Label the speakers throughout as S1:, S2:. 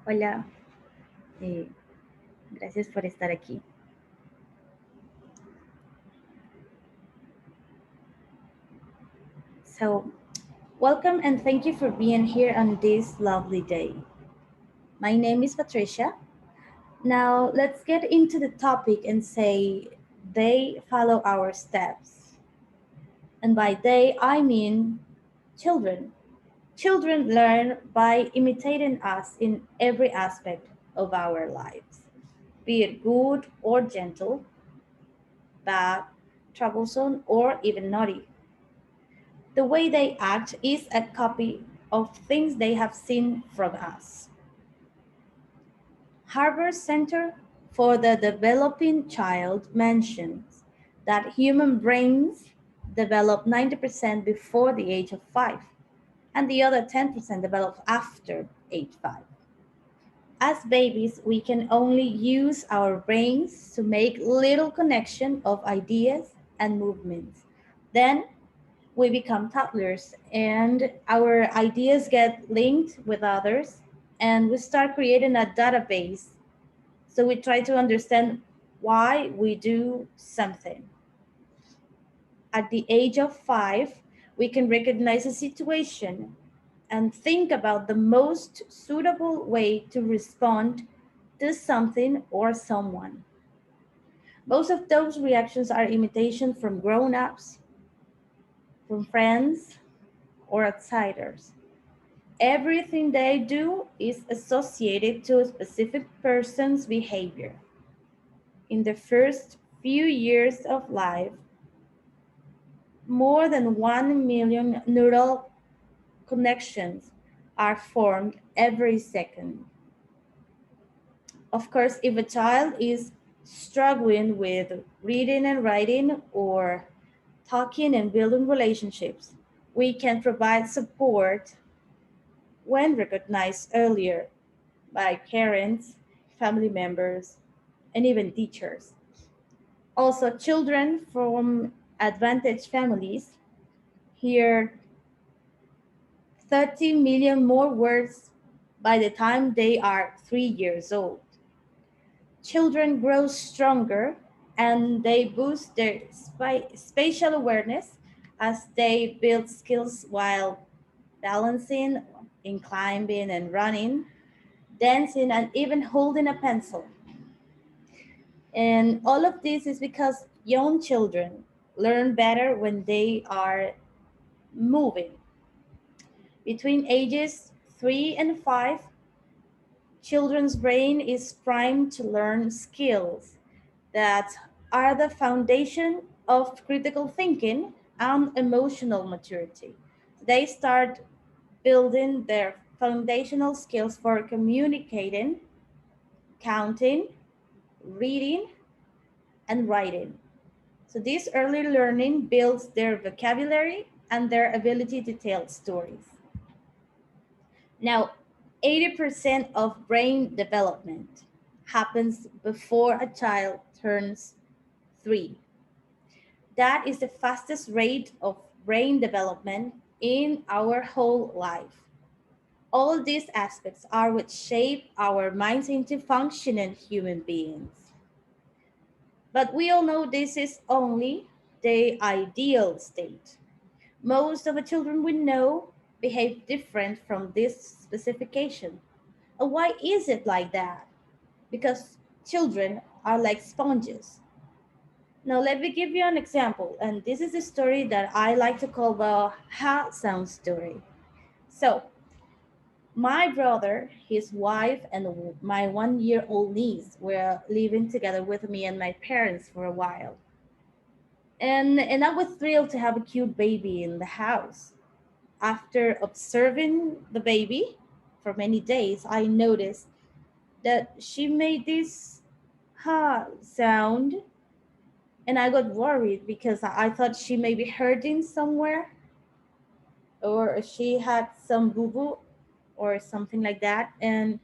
S1: Hola, eh, gracias por estar aquí. So, welcome and thank you for being here on this lovely day. My name is Patricia. Now, let's get into the topic and say they follow our steps. And by they, I mean children. Children learn by imitating us in every aspect of our lives, be it good or gentle, bad, troublesome, or even naughty. The way they act is a copy of things they have seen from us. Harvard Center for the Developing Child mentions that human brains develop 90% before the age of 5, and the other 10% develop after age 5. As babies, we can only use our brains to make little connection of ideas and movements. Then we become toddlers and our ideas get linked with others and we start creating a database. So we try to understand why we do something. At the age of 5, we can recognize a situation and think about the most suitable way to respond to something or someone. Most of those reactions are imitation from grown-ups, from friends, or outsiders. Everything they do is associated to a specific person's behavior. In the first few years of life, more than 1 million neural connections are formed every second. Of course, if a child is struggling with reading and writing or talking and building relationships, we can provide support when recognized earlier by parents, family members, and even teachers. Also, children from advantaged families hear 30 million more words by the time they are 3 years old. Children grow stronger and they boost their spatial awareness as they build skills while balancing, in climbing and running, dancing, and even holding a pencil. And all of this is because young children learn better when they are moving. Between ages 3 and 5, children's brain is primed to learn skills that are the foundation of critical thinking and emotional maturity. They start building their foundational skills for communicating, counting, reading, and writing. So this early learning builds their vocabulary and their ability to tell stories. Now, 80% of brain development happens before a child turns 3. That is the fastest rate of brain development in our whole life. All these aspects are what shape our minds into functioning human beings. But we all know this is only the ideal state. Most of the children we know behave different from this specification. And why is it like that? Because children are like sponges. Now, let me give you an example. And this is a story that I like to call the ha sound story. So, my brother, his wife, and my 1 year old niece were living together with me and my parents for a while. And I was thrilled to have a cute baby in the house. After observing the baby for many days, I noticed that she made this ha sound, and I got worried because I thought she may be hurting somewhere or she had some boo boo or something like that, and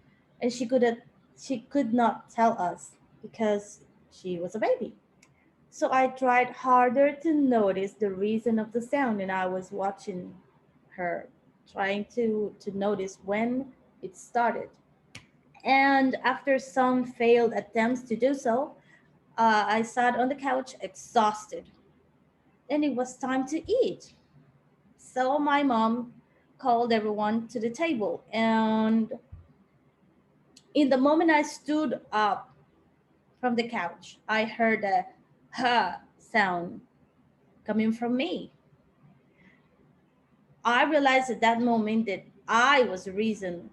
S1: she could not tell us because she was a baby. So I tried harder to notice the reason of the sound, and I was watching her, trying to notice when it started. And after some failed attempts to do so, I sat on the couch exhausted. And it was time to eat. So my mom called everyone to the table. And in the moment I stood up from the couch, I heard a ha sound coming from me. I realized at that moment that I was the reason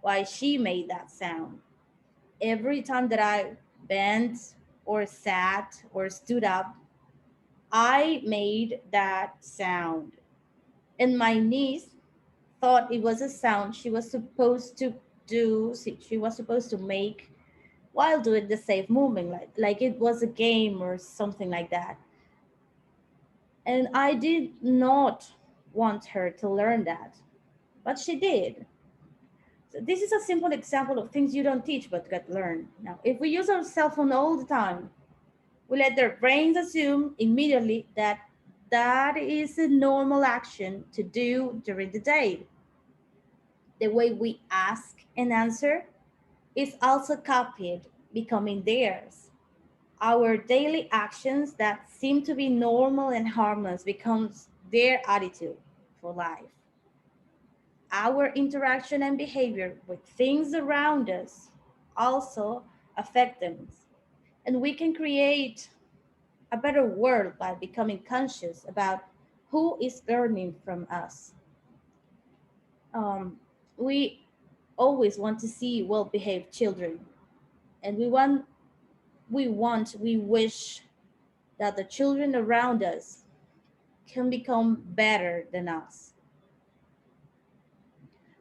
S1: why she made that sound. Every time that I bent or sat or stood up, I made that sound. And my niece thought it was a sound she was supposed to she was supposed to make while doing the safe movement, like it was a game or something like that. And I did not want her to learn that, but she did. So this is a simple example of things you don't teach but get learned. Now, if we use our cell phone all the time, we let their brains assume immediately that that is a normal action to do during the day. The way we ask and answer is also copied, becoming theirs. Our daily actions that seem to be normal and harmless becomes their attitude for life. Our interaction and behavior with things around us also affect them. And we can create a better world by becoming conscious about who is learning from us. Um, we always want to see well-behaved children, and we wish that the children around us can become better than us.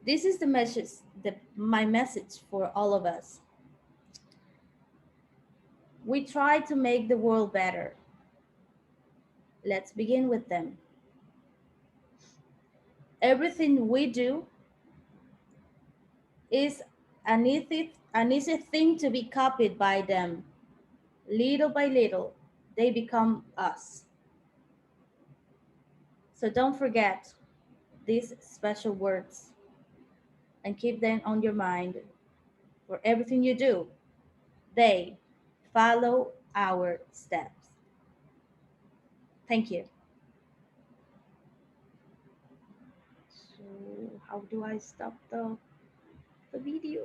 S1: This is the message, my message for all of us. We try to make the world better. Let's begin with them. Everything we do is an easy thing to be copied by them. Little by little, they become us. So don't forget these special words and keep them on your mind for everything you do. They follow our steps. Thank you. So how do I stop the video?